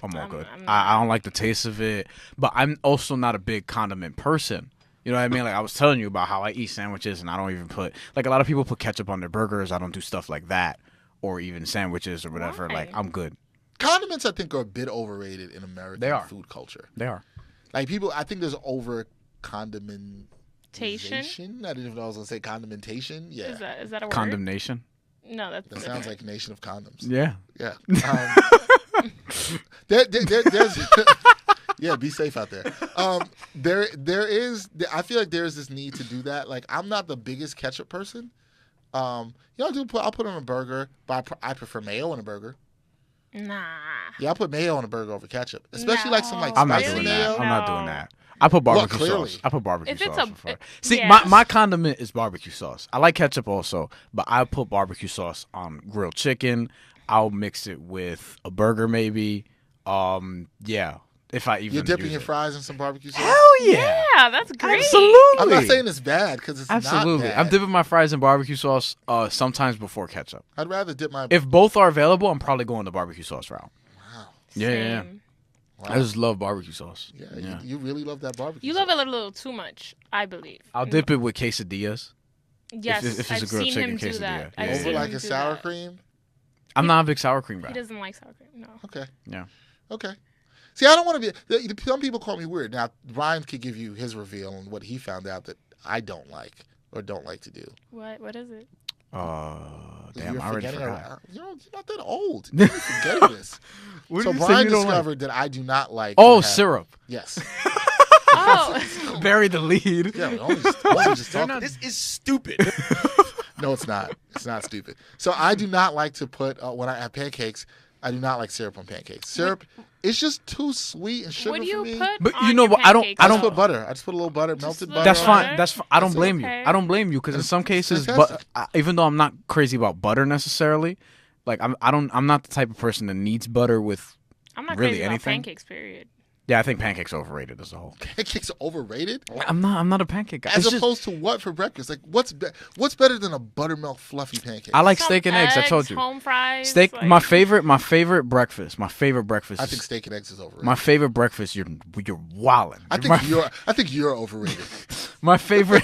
I'm all good. I don't like the taste of it, but I'm also not a big condiment person. You know what I mean? Like I was telling you about how I eat sandwiches, and I don't even put like a lot of people put ketchup on their burgers. I don't do stuff like that, or even sandwiches or whatever. Why? Like I'm good. Condiments, I think, are a bit overrated in American They are. food culture. They are. Like people, I think there's over condimentation. Tation? I didn't even know I was gonna say condimentation. Yeah, Is that a word? Condemnation. No, that's that sounds like Nation of Condoms. Yeah. Yeah. There's yeah, be safe out there. There is. I feel like there is this need to do that. Like I'm not the biggest ketchup person. I'll put on a burger, but I prefer mayo on a burger. Nah. Yeah, I put mayo on a burger over ketchup, especially like some like I'm not spicy doing mayo. that. I'm not doing No. that. I put barbecue clearly. sauce. I put barbecue If it's sauce. a- before. See, yeah. my condiment is barbecue sauce. I like ketchup also, but I put barbecue sauce on grilled chicken. I'll mix it with a burger maybe. Yeah, if I even You're dipping use your it. fries in some barbecue sauce. Hell yeah. Yeah, that's great. Absolutely. I'm not saying it's bad because it's Absolutely. not I'm bad. dipping my fries in barbecue sauce sometimes before ketchup. I'd rather dip my. If both are available, I'm probably going the barbecue sauce route. Wow. Yeah. Same. I just love barbecue sauce. Yeah, You really love that barbecue. You sauce. love it a little too much, I believe. I'll dip it with quesadillas. Yes, if it's a I've grilled seen chicken him do quesadilla. that. Yeah. I've Over seen Over him like a do sour that. cream. I'm not a big sour cream guy. He doesn't like sour cream. No. Okay. Yeah. Okay. See, I don't want to be. Some people call me weird. Now, Ryan could give you his reveal on what he found out that I don't like or don't like to do. What is it? Damn, You're I already forgetting forgot. you're not that old. You're forgetting this. What So did you say Brian you don't like? discovered that I do not like. Oh, to have- syrup. Yes. Oh, Bury the lead. Yeah, we only just talking. This is stupid. No, it's not. It's not stupid. So I do not like to put when I have pancakes. I do not like syrup on pancakes. Syrup, it's just too sweet and sugar what do for you me. put? But on you know your what? I don't- pancakes, I I don't just though? put butter. I just put a little butter, melted little butter. That's on fine. it. That's fine. I don't That's blame you. okay. I don't blame you because in some cases, fantastic. even though I'm not crazy about butter necessarily, like I'm not the type of person that needs butter with. I'm not really crazy about anything? pancakes. Period. Yeah, I think pancakes are overrated as a whole. Pancakes are overrated. I'm not a pancake guy. As It's just- opposed to what for breakfast? Like what's better than a buttermilk fluffy pancake? I like Some steak and eggs. I told you. Home fries. Steak. like- My favorite breakfast. My favorite breakfast. I think steak and eggs is overrated. my favorite breakfast. You're wildin'. I think you're overrated. My favorite.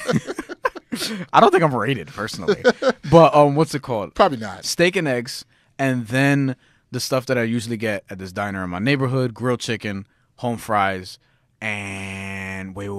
I don't think I'm rated personally, but what's it called? Probably not. Steak and eggs, and then the stuff that I usually get at this diner in my neighborhood: grilled chicken, home fries, and wait,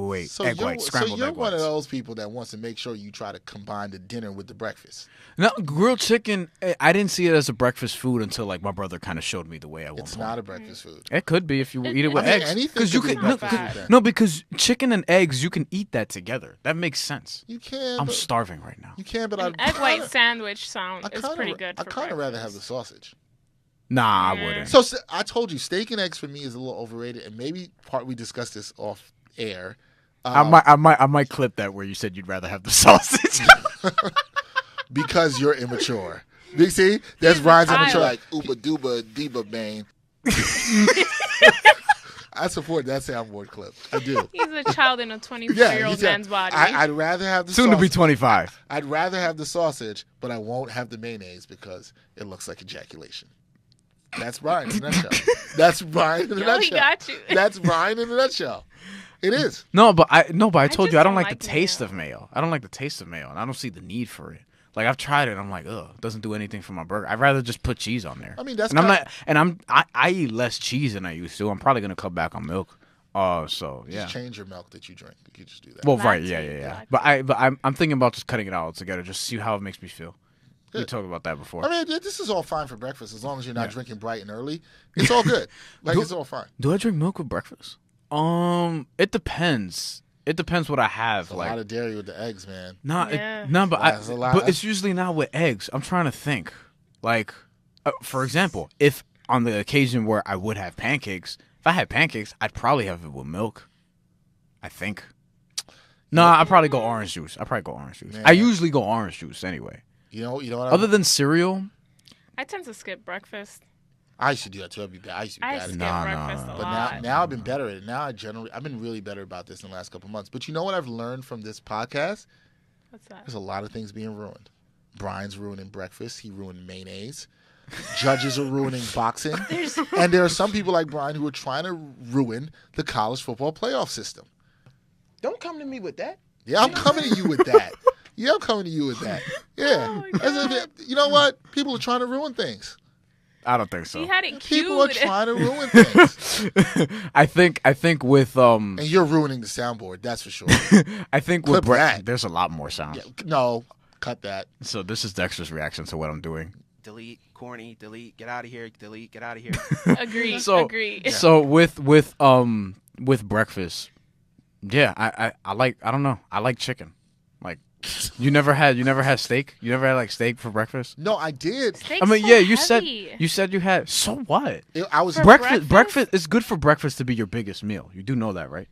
egg whites, scrambled you're egg one whites. of those people that wants to make sure you try to combine the dinner with the breakfast. No, grilled chicken. I didn't see it as a breakfast food until like my brother kind of showed me the way at one It's point. not a breakfast food. It could be if you eat it with I mean, eggs. anything you could be can no, breakfast food then. no, because chicken and eggs you can eat that together. That makes sense. You can. I'm but, starving right now. You can, but An egg white sandwich is pretty good. I kind of rather have the sausage. Nah, I wouldn't. So I told you, steak and eggs for me is a little overrated, and maybe we discussed this off air. I might clip that where you said you'd rather have the sausage. Because you're immature. You see, there's He's a Ryan's child. immature. Like Uba Duba Diba Bane. I support that soundboard clip. I do. He's a child in a 24-year-old Yeah, man's body. I'd rather have the Soon to be sausage. 25. I'd rather have the sausage, but I won't have the mayonnaise because it looks like ejaculation. That's Brian in a nutshell. That's Brian in a Yo, nutshell. he got you. That's Brian in a nutshell. It is. No, but I told just you I don't don't like the like taste mayo. of mayo. I don't like the taste of mayo, and I don't see the need for it. Like I've tried it, I'm like, ugh, it doesn't do anything for my burger. I'd rather just put cheese on there. I mean, that's I eat less cheese than I used to. I'm probably gonna cut back on milk. So yeah. Just change your milk that you drink. You could just do that. Well, right, Lactate, yeah. lactate. But I'm thinking about just cutting it all together, just see how it makes me feel. We talked about that before. I mean, this is all fine for breakfast as long as you're not drinking bright and early. It's all good. Like it's all fine. Do I drink milk with breakfast? It depends. It depends what I have. There's a lot of dairy with the eggs, man. But That's a lot. but it's usually not with eggs. I'm trying to think. Like, for example, if on the occasion where I would have pancakes, if I had pancakes, I'd probably have it with milk. I think. No, I'd probably go orange juice. Man. I usually go orange juice anyway. You know what? Other than cereal, I tend to skip breakfast. I used to do that too. I used to be I bad at skip that. breakfast a But lot. now I've been better at it. Now I've been really better about this in the last couple months. But you know what I've learned from this podcast? What's that? There's a lot of things being ruined. Brian's ruining breakfast. He ruined mayonnaise. Judges are ruining boxing. And there are some people like Bryan who are trying to ruin the college football playoff system. Don't come to me with that. Yeah, I'm coming to you with that. Yeah, I'm coming to you with that. Yeah. You know what? People are trying to ruin things. I don't think so. He had it cute. People are trying to ruin things. I think with And you're ruining the soundboard, that's for sure. I think Clip with that. there's a lot more sound. Yeah, no, cut that. So this is Dexter's reaction to what I'm doing. Delete, corny, delete, get out of here, delete, get out of here. Agree. So agree. So with breakfast, yeah, I like, I don't know, I like chicken. Like you never had steak? You never had like steak for breakfast? No, I did. Steak's I mean, so yeah, you heavy. said you had. So what? I was For Breakfast it's good for breakfast to be your biggest meal. You do know that, right?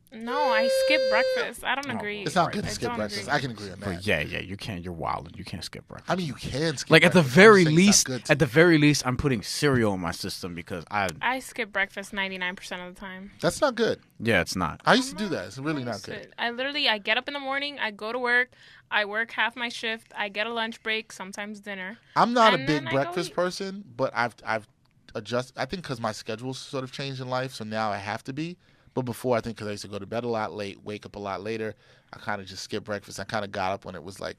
No, I skip breakfast. I don't agree. It's not good to I skip don't breakfast. agree. I can agree on that. But yeah, you can't. You're wild. You can't skip breakfast. I mean, you can skip Like at the breakfast. I'm very just saying it's not least, good to- I'm putting cereal in my system because I skip breakfast 99% of the time. That's not good. yeah, it's not. I used to do that. It's really not So, good. I get up in the morning, I go to work, I work half my shift, I get a lunch break, sometimes dinner. I'm not a And big then I go breakfast eat. person, but I've adjusted. I think because my schedule's sort of changed in life, so now I have to be. But before, I think because I used to go to bed a lot late, wake up a lot later, I kind of just skipped breakfast. I kind of got up when it was like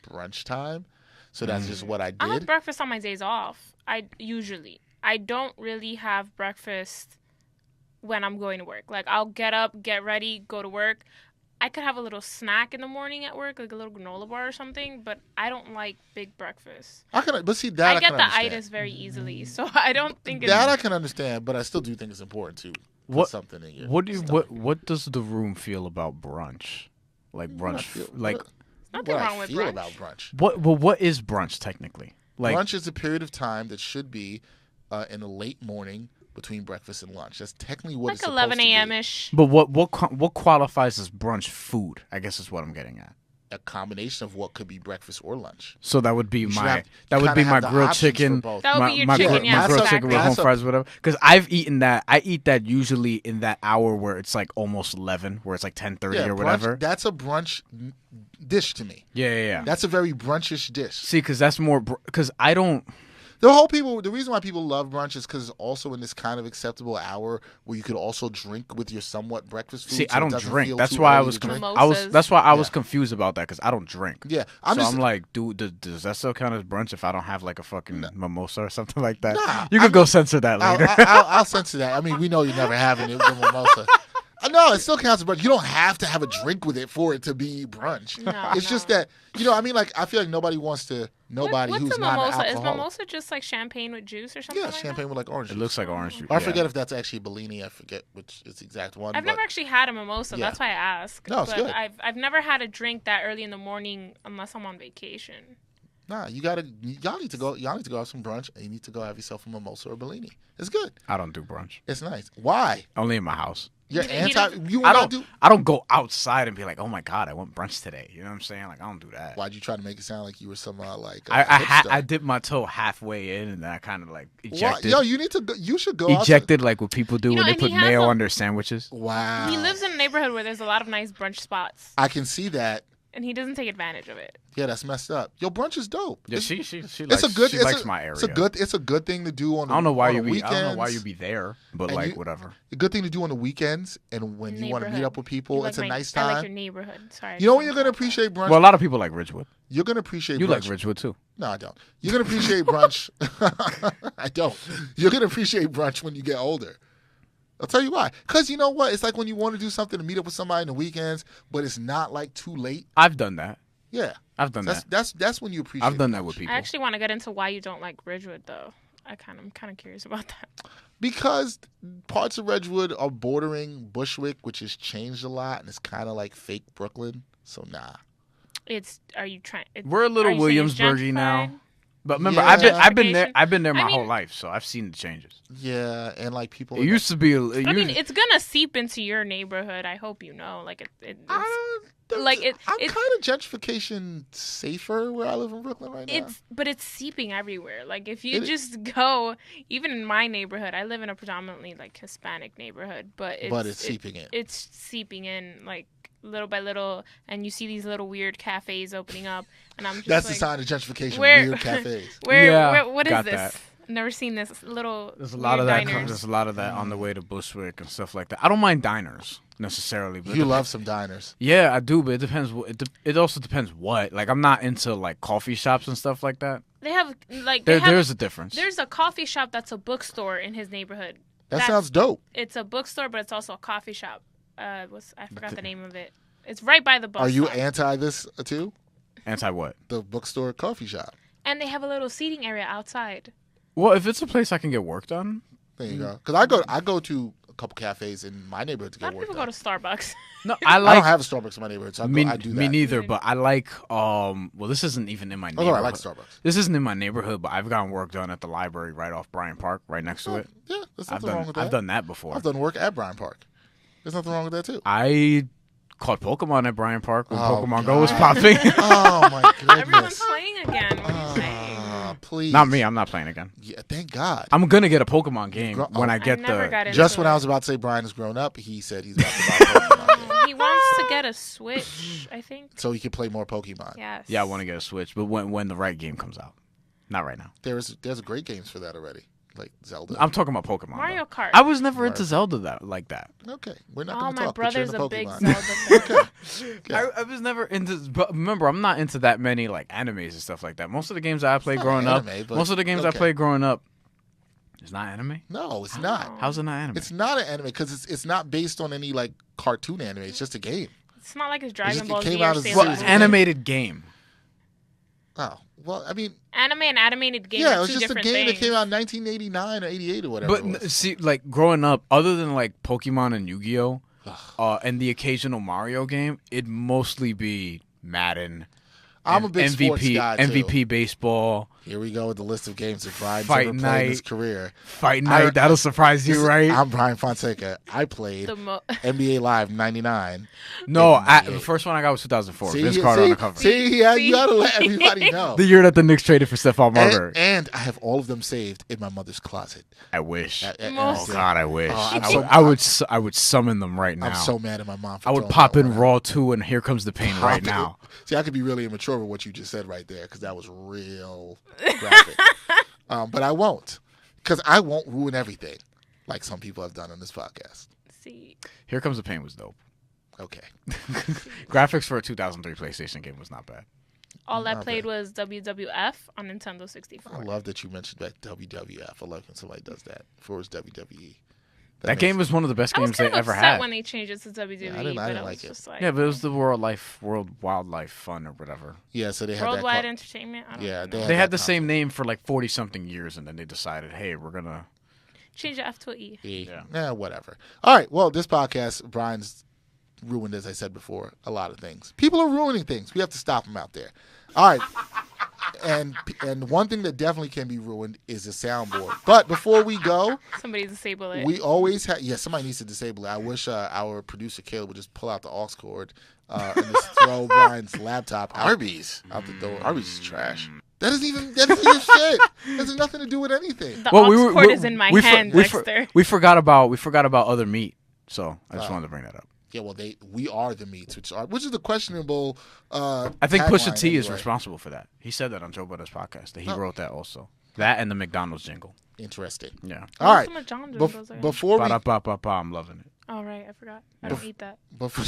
brunch time. So that's just what I I have did. breakfast on my days off. I don't really have breakfast when I'm going to work. Like I'll get up, get ready, go to work. I could have a little snack in the morning at work, like a little granola bar or something, but I don't like big breakfast. But see, that I get can the understand. itis very easily, so I don't think it's That I can understand, but I still do think it's important to put something in your What does the room feel about brunch? Like brunch, nothing what wrong I with feel brunch. about brunch. what is brunch technically? Like Brunch is a period of time that should be in the late morning between breakfast and lunch. That's technically what it's Like supposed 11 to be. a.m. ish. But what qualifies as brunch food? I guess is what I'm getting at. A combination of what could be breakfast or lunch. So that would be should my have- that you would be kinda my have the grilled options for chicken. both. That would my, be your my, chicken, gr- yeah, my grilled chicken with exactly. home fries, whatever. Because I've eaten that. I eat that usually in that hour where it's like almost 11, where it's like 10:30 or brunch, whatever. That's a brunch dish to me. Yeah. That's a very brunchish dish. See, because that's more. Because I don't. The reason why people love brunch is because it's also in this kind of acceptable hour where you could also drink with your somewhat breakfast food. See, so I it don't doesn't drink. feel That's too why I early was. to drink. Mimosas. That's why I was Yeah. confused about that because I don't drink. Yeah, I'm like, dude, does that still count as brunch if I don't have like a fucking mimosa or something like that? You can go censor that later. I'll censor that. I mean, we know you're never having it with the mimosa. No, it still counts as brunch. You don't have to have a drink with it for it to be brunch. No, it's just that, I mean, like, I feel like nobody wants to, What's who's a not an mimosa? Is alcoholic. mimosa just like champagne with juice or something? Yeah, like champagne with like orange It juice. looks like orange juice. Or I yeah. forget if that's actually Bellini. I forget which is the exact one. I've but never actually had a mimosa. Yeah. That's why I ask. No, it's but good. I've never had a drink that early in the morning unless I'm on vacation. Nah, y'all need to go have some brunch and you need to go have yourself a mimosa or Bellini. It's good. I don't do brunch. It's nice. Why? Only in my house. You're He anti. doesn't- You I want don't. to do? I don't go outside and be like, "Oh my god, I went brunch today." You know what I'm saying? Like I don't do that. Why'd you try to make it sound like you were some like? I dipped my toe halfway in and then I kind of like ejected. Yo, you need to. You should go. outside. Ejected like what people do You know, when they and put he has mayo a- on their sandwiches. Wow. He lives in a neighborhood where there's a lot of nice brunch spots. I can see that, and he doesn't take advantage of it. Yeah, that's messed up. Yo, brunch is dope. Yeah, It's- she it's likes, a good. she It's likes a, my area. It's a good thing to do on. I don't know why on you the be. weekends. I don't know why you be there, but And like you- whatever. A good thing to do on the weekends, and when you want to meet Neighborhood. up with people, You it's a like my- nice I like time. your neighborhood. Sorry. I You know when just you're gonna wanted to appreciate brunch. Well, a lot of people like Ridgewood. You're gonna appreciate You brunch. like Ridgewood too. No, I don't. You're gonna appreciate brunch. I don't. You're gonna appreciate brunch when you get older. I'll tell you why. Because you know what? It's like when you want to do something to meet up with somebody in the weekends, but it's not like too late. I've done that. Yeah, I've done that. that's when you appreciate. I've done that brunch. with I people. actually want to get into why you don't like Ridgewood, though. I'm kind of curious about that. Because parts of Ridgewood are bordering Bushwick, which has changed a lot, and it's kind of like fake Brooklyn. So nah. Are you trying? We're a little are you saying it's Williamsburgy now. gentrified? But remember, Yeah. I've been there. Gentrification? I've been there my I mean- whole life, so I've seen the changes. Yeah, and like people. It used to be. I mean, it's gonna seep into your neighborhood. I hope you know. Like it's like I'm it- kind of gentrification safer where I live in Brooklyn right now. but it's seeping everywhere. Like if you It- just go, even in my neighborhood, I live in a predominantly like Hispanic neighborhood, but it's seeping in. It's seeping in like little by little, and you see these little weird cafes opening up, and I'm just That's like, the sign of gentrification. Where- Weird cafes. Yeah, what is got this? that. I've never seen this little. There's a lot of that. diners. There's a lot of that on the way to Bushwick and stuff like that. I don't mind diners necessarily, but You love some diners. Yeah, I do, but it depends. It also depends what. Like, I'm not into like coffee shops and stuff like that. They have like they have, There's a difference. There's a coffee shop that's a bookstore in his neighborhood. That sounds dope. It's a bookstore, but it's also a coffee shop. I forgot the name of it. It's right by the bus Are you stop. anti this too? Anti what? The bookstore coffee shop. And they have a little seating area outside. Well, if it's a place I can get work done. There you go. Because I go to a couple cafes in my neighborhood to A lot get of work people done. go to Starbucks. No, I I like. don't have a Starbucks in my neighborhood, so I do that. Me neither, but I like. Well, this isn't even in my neighborhood. Although I like Starbucks. This isn't in my neighborhood, but I've gotten work done at the library right off Bryan Park, right next to it. Yeah, there's I've nothing wrong with that. I've done that before. I've done work at Bryan Park. There's nothing wrong with that too. I caught Pokemon at Bryan Park when Oh, Pokemon Go was God. popping. Oh my Everyone's goodness. playing again. What are you saying? Please. Not me. I'm not playing again. Yeah, thank God. I'm gonna get a Pokemon game Gro- when oh. I get I never the. got into Just when it. I was about to say Brian has grown up, he said he's about to buy a Pokemon game. He wants to get a Switch, I think. So he can play more Pokemon. Yes. Yeah, I want to get a Switch, but when the right game comes out, not right now. There's great games for that already, like Zelda. I'm talking about Pokemon. Mario though. Kart. I was never into Zelda like that. Okay, we're not Oh, going to my talk. but you're brother's into a big Pokemon. Zelda fan. Yeah. I was never into. But remember, I'm not into that many like animes and stuff like that. Most of the games that I played not growing anime, up, but most of the games I okay. played growing up, it's not anime. No, it's not. How's it not anime? It's not an anime because it's not based on any like cartoon anime. It's just a game. It's not like it's It Dragon Ball came Z out or as Sailor well, series Moon. of animated game. Oh well, I mean, Anime and animated game yeah, it are was two just a different game things. that came out in 1989 or 88 or whatever. But it was. see, like growing up, other than like Pokemon and Yu-Gi-Oh, and the occasional Mario game, it'd mostly be Madden. I'm a big sports MVP, guy too. MVP baseball, Here we go with the list of games that Brian's Fight ever played in his Night. career. Fight Night. That'll surprise you, right? I'm Brian Fonseca. I played NBA Live '99. No, NBA. the first one I got was 2004. See, Vince Carter on the cover. See, yeah, you gotta let everybody know. The year that the Knicks traded for Stephon Marbury. And I have all of them saved in my mother's closet. I wish. Most- Oh God, I wish. Oh, I'm I would summon them right now. I'm so mad at my mom. For I would throwing pop that in one out. Raw 2 and Here Comes the Pain Pop right it. now. See, I could be really immature with what you just said right there because that was real graphic. But I won't because I won't ruin everything like some people have done on this podcast. See, Here Comes the Pain was dope. Okay. Graphics for a 2003 PlayStation game was not bad. all I Not played bad. was WWF on Nintendo 64. I love that you mentioned back WWF. I love when somebody does that. Before it was WWE. That game was one of the best I was games they kind of ever upset had. when they changed it to WWE, I didn't but I like was it. just like, Yeah, but it was the World Wildlife Fun or whatever. Yeah, so they had Worldwide that. Entertainment. I don't Yeah, know. They had the that same name for like 40 something years, and then they decided, hey, we're gonna. Change the F to an E. Yeah, whatever. All right. Well, this podcast, Brian's ruined, as I said before, a lot of things. People are ruining things. We have to stop them out there. All right. And one thing that definitely can be ruined is the soundboard. But before we go, Somebody disable it. we always have. Yeah, somebody needs to disable it. I wish our producer Caleb would just pull out the aux cord and just throw Brian's laptop out the door. Arby's is trash. That isn't even shit. That has nothing to do with anything. The aux cord is in my hand, Dexter. We forgot about other meat, so I just wanted to bring that up. Yeah, well, we are the meats, which is the questionable. I think Pusha tagline T is anyway. responsible for that. He said that on Joe Budden's podcast. That he wrote that also. That and the McDonald's jingle. Interesting. Yeah. All right. Before Ba-da-ba-ba-ba, I'm loving it. All right, I forgot. I don't eat that.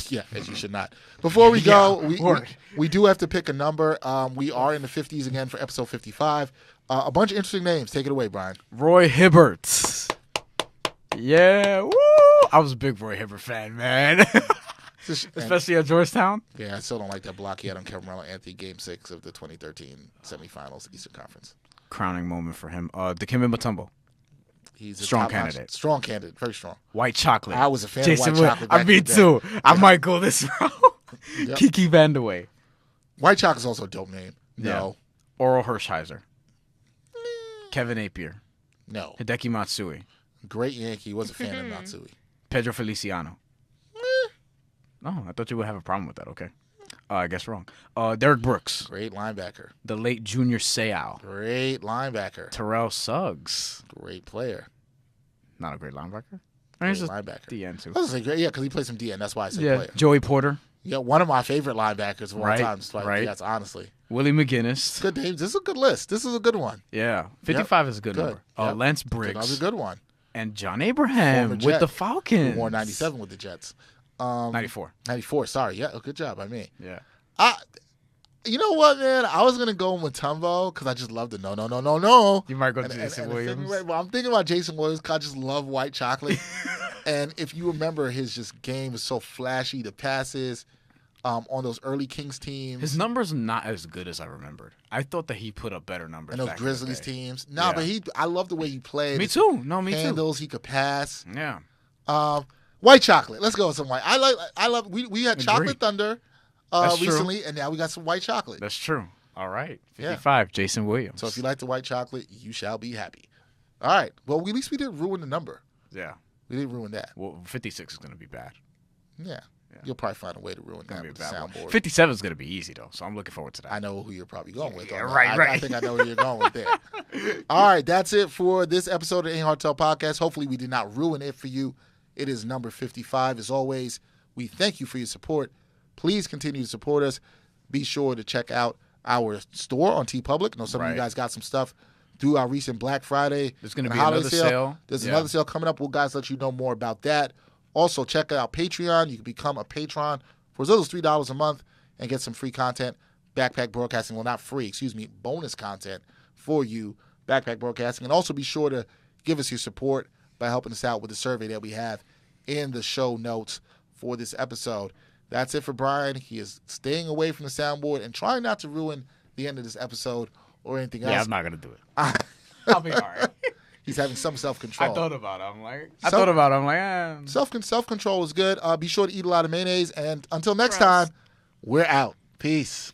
Yeah, as you should not. Before we go, Yeah, we do have to pick a number. We are in the 50s again for episode 55. A bunch of interesting names. Take it away, Brian. Roy Hibbert. Yeah, woo! I was a big Roy Hibbert fan, man. Especially at Georgetown. Yeah, I still don't like that block he had on Kevin Marlon Anthony Game 6 of the 2013 semifinals Eastern Conference. Crowning moment for him. Dikembe Mutombo. He's a Strong top-notch- candidate. Strong candidate. Very strong. White chocolate. I was a fan Jason of White Chocolate. I back me in the day. too. I might go this route. Yep. Kiki Vandeweghe. White Chocolate's also a dope name. No. Oral Hershiser. Kevin Napier. No. Hideki Matsui. Great Yankee. Was a fan of Matsui. Pedro Feliciano. Oh, I thought you would have a problem with that. Okay. I guess wrong. Derek Brooks. Great linebacker. The late Junior Seau. Great linebacker. Terrell Suggs. Great player. Not a great linebacker. Great He's just linebacker. DN too. I was like, yeah, because he played some DN. That's why I said Yeah. player. Joey Porter. Yeah, one of my favorite linebackers of all Right, time. Despite right. Yes, honestly. Willie McGinnis. Good names. This is a good list. This is a good one. Yeah. 55 is a good Good. number. Yep. Lance Another Briggs. good one. And John Abraham Former with Jet. the Falcons. Who wore 97 with the Jets. 94. 94, sorry. Yeah, good job by me. Yeah. You know what, man? I was going to go with Mutombo because I just love the no. You might go to And- Jason and Williams. well, I'm thinking about Jason Williams because I just love white chocolate. And if you remember, his just game was so flashy, the passes on those early Kings teams. His numbers are not as good as I remembered. I thought that he put up better numbers. and those back in the Grizzlies day. teams. No, Yeah. but I love the way he played. Me His too. No, me handles, he could pass. too. Yeah. White chocolate. Let's go with some white. I love. We had Agreed. Chocolate Thunder That's true. recently, and now we got some white chocolate. That's true. All right. Yeah. 55, Jason Williams. So if you like the white chocolate, you shall be happy. All right. Well, at least we didn't ruin the number. Yeah. We didn't ruin that. Well, 56 is going to be bad. Yeah. You'll probably find a way to ruin that Gonna be a with the bad one. soundboard. 57 is going to be easy, though, so I'm looking forward to that. I know who you're probably going with. Yeah, on that. right, I right. think I know who you're going with there. All right. That's it for this episode of Ain't Hard to Tell Podcast. Hopefully we did not ruin it for you. It is number 55. As always, we thank you for your support. Please continue to support us. Be sure to check out our store on TeePublic. I know some of you Right. guys got some stuff through our recent Black Friday. There's gonna and be holiday another sale. There's Yeah. another sale coming up. We'll guys let you know more about that. Also, check out Patreon. You can become a patron for as little as $3 a month and get some free content. Backpack Broadcasting, well, not free, excuse me, bonus content for you, Backpack Broadcasting. And also be sure to give us your support by helping us out with the survey that we have in the show notes for this episode. That's it for Brian. He is staying away from the soundboard and trying not to ruin the end of this episode or anything Yeah, else. I'm not going to do it. I'll be all right. He's having some self-control. I thought about it. I'm like, Self-control is good. Be sure to eat a lot of mayonnaise. And until next Gross. time, we're out. Peace.